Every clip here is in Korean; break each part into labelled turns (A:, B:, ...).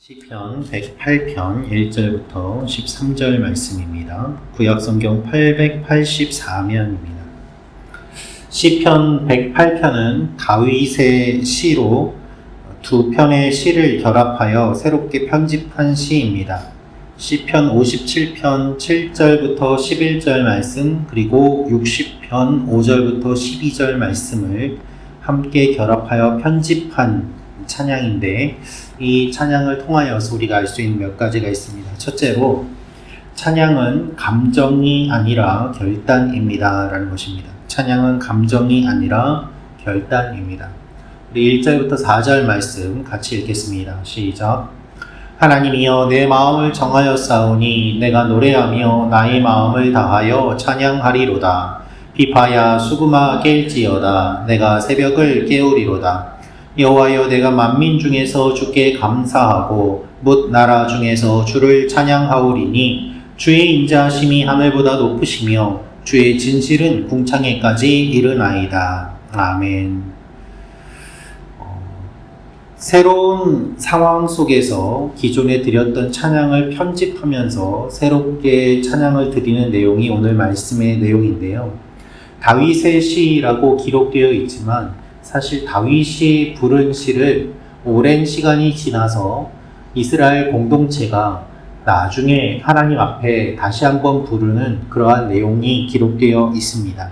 A: 시편 108편 1절부터 13절 말씀입니다. 구약성경 884면입니다. 시편 108편은 다윗의 시로 두 편의 시를 결합하여 새롭게 편집한 시입니다. 시편 57편 7절부터 11절 말씀, 그리고 60편 5절부터 12절 말씀을 함께 결합하여 편집한 찬양인데, 이 찬양을 통하여서 우리가 알 수 있는 몇 가지가 있습니다. 첫째로, 찬양은 감정이 아니라 결단입니다 라는 것입니다. 찬양은 감정이 아니라 결단입니다. 우리 1절부터 4절 말씀 같이 읽겠습니다. 시작. 하나님이여, 내 마음을 정하였사오니 내가 노래하며 나의 마음을 다하여 찬양하리로다. 비파야 수구마 깰지어다. 내가 새벽을 깨우리로다. 여호와여, 내가 만민 중에서 주께 감사하고 뭇 나라 중에서 주를 찬양하오리니 주의 인자하심이 하늘보다 높으시며 주의 진실은 궁창에까지 이르나이다. 아멘. 새로운 상황 속에서 기존에 드렸던 찬양을 편집하면서 새롭게 찬양을 드리는 내용이 오늘 말씀의 내용인데요. 다윗의 시라고 기록되어 있지만 사실 다윗이 부른 시를 오랜 시간이 지나서 이스라엘 공동체가 나중에 하나님 앞에 다시 한번 부르는 그러한 내용이 기록되어 있습니다.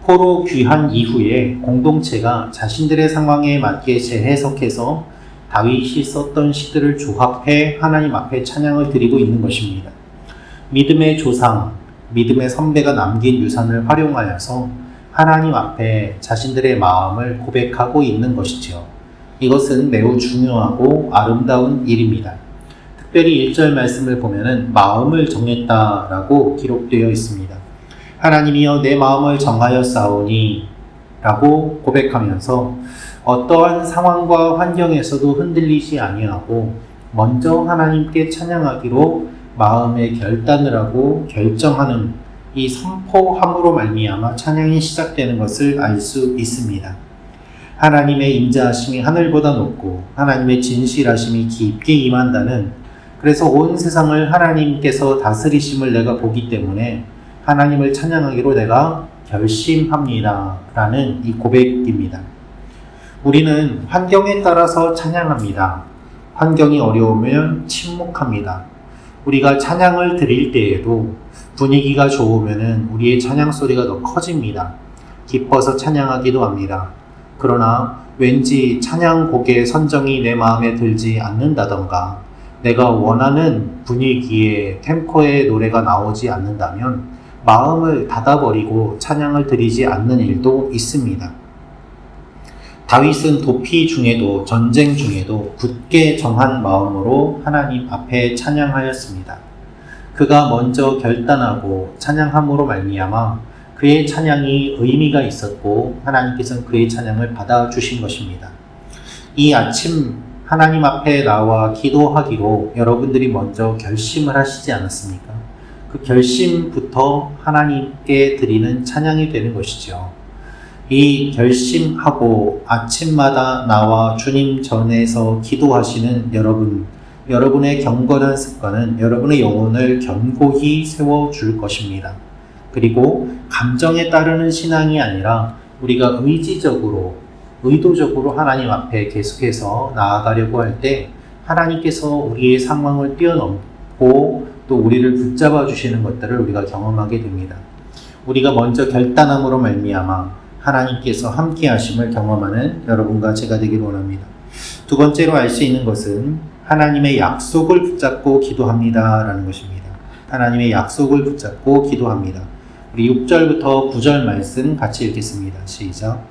A: 포로 귀환 이후에 공동체가 자신들의 상황에 맞게 재해석해서 다윗이 썼던 시들을 조합해 하나님 앞에 찬양을 드리고 있는 것입니다. 믿음의 조상, 믿음의 선배가 남긴 유산을 활용하여서 하나님 앞에 자신들의 마음을 고백하고 있는 것이죠. 이것은 매우 중요하고 아름다운 일입니다. 특별히 1절 말씀을 보면은 마음을 정했다라고 기록되어 있습니다. 하나님이여, 내 마음을 정하였사오니 라고 고백하면서 어떠한 상황과 환경에서도 흔들리지 아니하고 먼저 하나님께 찬양하기로 마음의 결단을 하고 결정하는 이 선포함으로 말미암아 찬양이 시작되는 것을 알 수 있습니다. 하나님의 인자하심이 하늘보다 높고 하나님의 진실하심이 깊게 임한다는, 그래서 온 세상을 하나님께서 다스리심을 내가 보기 때문에 하나님을 찬양하기로 내가 결심합니다 라는 이 고백입니다. 우리는 환경에 따라서 찬양합니다. 환경이 어려우면 침묵합니다. 우리가 찬양을 드릴 때에도 분위기가 좋으면 우리의 찬양 소리가 더 커집니다. 기뻐서 찬양하기도 합니다. 그러나 왠지 찬양곡의 선정이 내 마음에 들지 않는다던가 내가 원하는 분위기의 템포의 노래가 나오지 않는다면 마음을 닫아버리고 찬양을 드리지 않는 일도 있습니다. 다윗은 도피 중에도 전쟁 중에도 굳게 정한 마음으로 하나님 앞에 찬양하였습니다. 그가 먼저 결단하고 찬양함으로 말미암아 그의 찬양이 의미가 있었고 하나님께서는 그의 찬양을 받아주신 것입니다. 이 아침 하나님 앞에 나와 기도하기로 여러분들이 먼저 결심을 하시지 않았습니까? 그 결심부터 하나님께 드리는 찬양이 되는 것이죠. 이 결심하고 아침마다 나와 주님 전에서 기도하시는 여러분의 경건한 습관은 여러분의 영혼을 견고히 세워줄 것입니다. 그리고 감정에 따르는 신앙이 아니라 우리가 의도적으로 하나님 앞에 계속해서 나아가려고 할 때 하나님께서 우리의 상황을 뛰어넘고 또 우리를 붙잡아 주시는 것들을 우리가 경험하게 됩니다. 우리가 먼저 결단함으로 말미암아 하나님께서 함께 하심을 경험하는 여러분과 제가 되기를 원합니다. 두 번째로 알 수 있는 것은 하나님의 약속을 붙잡고 기도합니다 라는 것입니다. 하나님의 약속을 붙잡고 기도합니다. 우리 6절부터 9절 말씀 같이 읽겠습니다. 시작.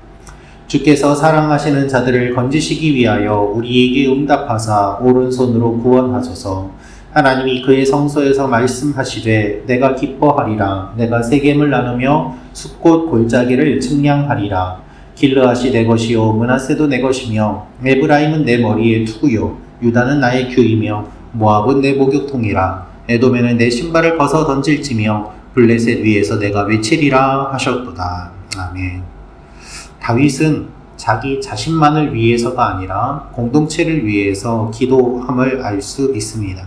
A: 주께서 사랑하시는 자들을 건지시기 위하여 우리에게 응답하사 오른손으로 구원하소서. 하나님이 그의 성소에서 말씀하시되 내가 기뻐하리라. 내가 세겜을 나누며 숲꽃 골짜기를 측량하리라. 길르앗이 내 것이요 므낫세도 내 것이며 에브라임은 내 머리의 투구요 유다는 나의 규이며 모압은 내 목욕통이라. 에돔에는 내 신발을 벗어 던질지며 블레셋 위에서 내가 외치리라 하셨도다. 아멘. 다윗은 자기 자신만을 위해서가 아니라 공동체를 위해서 기도함을 알 수 있습니다.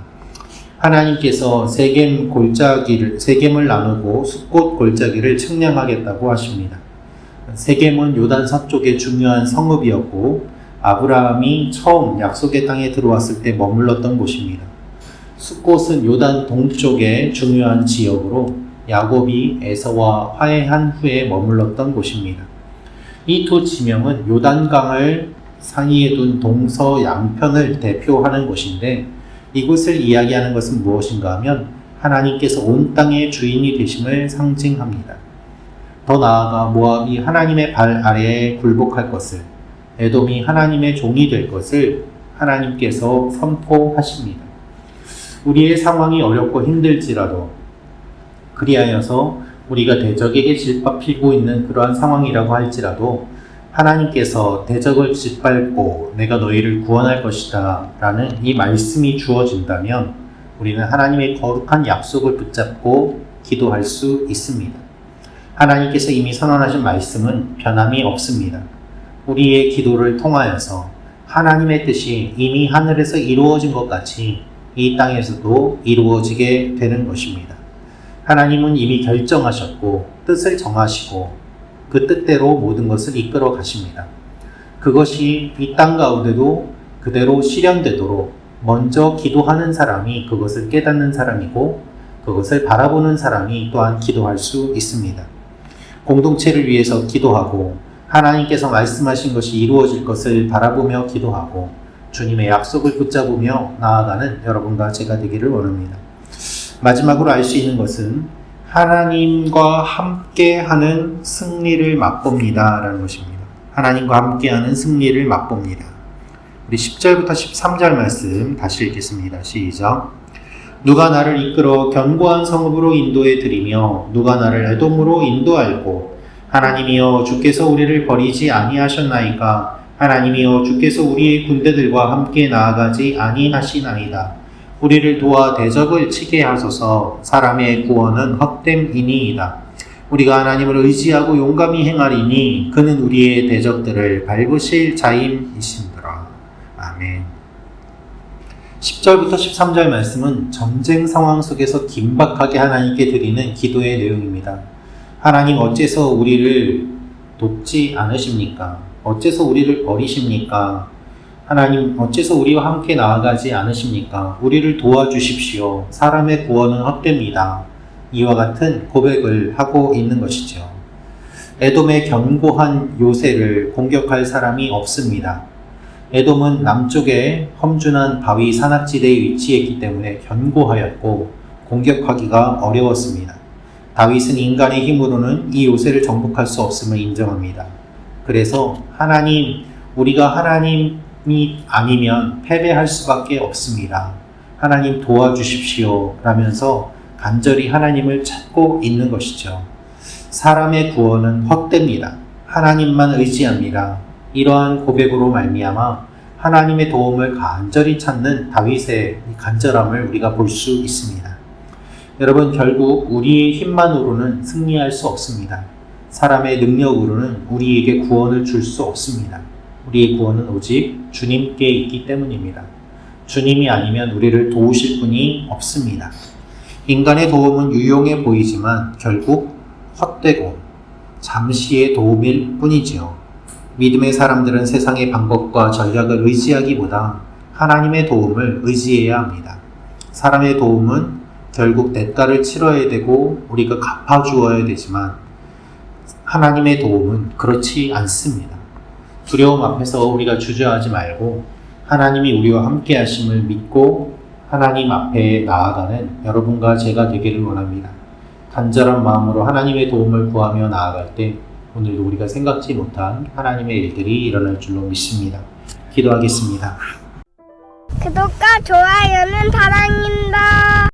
A: 하나님께서 세겜을 나누고 숫곳 골짜기를 측량하겠다고 하십니다. 세겜은 요단 서쪽의 중요한 성읍이었고 아브라함이 처음 약속의 땅에 들어왔을 때 머물렀던 곳입니다. 숫곳은 요단 동쪽의 중요한 지역으로 야곱이 에서와 화해한 후에 머물렀던 곳입니다. 이 두 지명은 요단강을 상위에 둔 동서 양편을 대표하는 곳인데 이곳을 이야기하는 것은 무엇인가 하면 하나님께서 온 땅의 주인이 되심을 상징합니다. 더 나아가 모압이 하나님의 발 아래에 굴복할 것을, 에돔이 하나님의 종이 될 것을 하나님께서 선포하십니다. 우리의 상황이 어렵고 힘들지라도 그리하여서 우리가 대적에게 짓밟히고 있는 그러한 상황이라고 할지라도 하나님께서 대적을 짓밟고 내가 너희를 구원할 것이다 라는 이 말씀이 주어진다면 우리는 하나님의 거룩한 약속을 붙잡고 기도할 수 있습니다. 하나님께서 이미 선언하신 말씀은 변함이 없습니다. 우리의 기도를 통하여서 하나님의 뜻이 이미 하늘에서 이루어진 것 같이 이 땅에서도 이루어지게 되는 것입니다. 하나님은 이미 결정하셨고 뜻을 정하시고 그 뜻대로 모든 것을 이끌어 가십니다. 그것이 이 땅 가운데도 그대로 실현되도록 먼저 기도하는 사람이 그것을 깨닫는 사람이고 그것을 바라보는 사람이 또한 기도할 수 있습니다. 공동체를 위해서 기도하고 하나님께서 말씀하신 것이 이루어질 것을 바라보며 기도하고 주님의 약속을 붙잡으며 나아가는 여러분과 제가 되기를 원합니다. 마지막으로 알 수 있는 것은 하나님과 함께하는 승리를 맛봅니다 라는 것입니다. 하나님과 함께하는 승리를 맛봅니다. 우리 10절부터 13절 말씀 다시 읽겠습니다. 시작. 누가 나를 이끌어 견고한 성읍으로 인도해 드리며 누가 나를 에돔으로 인도할꼬 하나님이여 주께서 우리를 버리지 아니하셨나이까 하나님이여 주께서 우리의 군대들과 함께 나아가지 아니하시나이다. 우리를 도와 대적을 치게 하소서. 사람의 구원은 헛됨이니이다. 우리가 하나님을 의지하고 용감히 행하리니 그는 우리의 대적들을 밟으실 자임이신더라. 아멘. 10절부터 13절 말씀은 전쟁 상황 속에서 긴박하게 하나님께 드리는 기도의 내용입니다. 하나님 어째서 우리를 돕지 않으십니까? 어째서 우리를 버리십니까? 하나님 어째서 우리와 함께 나아가지 않으십니까? 우리를 도와주십시오. 사람의 구원은 헛됩니다. 이와 같은 고백을 하고 있는 것이죠. 에돔의 견고한 요새를 공격할 사람이 없습니다. 에돔은 남쪽에 험준한 바위 산악지대에 위치했기 때문에 견고하였고 공격하기가 어려웠습니다. 다윗은 인간의 힘으로는 이 요새를 정복할 수 없음을 인정합니다. 그래서 우리가 하나님이 아니면 패배할 수밖에 없습니다. 하나님 도와주십시오 라면서 간절히 하나님을 찾고 있는 것이죠. 사람의 구원은 헛됩니다. 하나님만 의지합니다. 이러한 고백으로 말미암아 하나님의 도움을 간절히 찾는 다윗의 간절함을 우리가 볼 수 있습니다. 여러분, 결국 우리의 힘만으로는 승리할 수 없습니다. 사람의 능력으로는 우리에게 구원을 줄 수 없습니다. 우리의 구원은 오직 주님께 있기 때문입니다. 주님이 아니면 우리를 도우실 분이 없습니다. 인간의 도움은 유용해 보이지만 결국 헛되고 잠시의 도움일 뿐이지요. 믿음의 사람들은 세상의 방법과 전략을 의지하기보다 하나님의 도움을 의지해야 합니다. 사람의 도움은 결국 대가를 치러야 되고 우리가 갚아주어야 되지만 하나님의 도움은 그렇지 않습니다. 두려움 앞에서 우리가 주저하지 말고 하나님이 우리와 함께 하심을 믿고 하나님 앞에 나아가는 여러분과 제가 되기를 원합니다. 간절한 마음으로 하나님의 도움을 구하며 나아갈 때 오늘도 우리가 생각지 못한 하나님의 일들이 일어날 줄로 믿습니다. 기도하겠습니다.
B: 구독과 좋아요는 사랑입니다.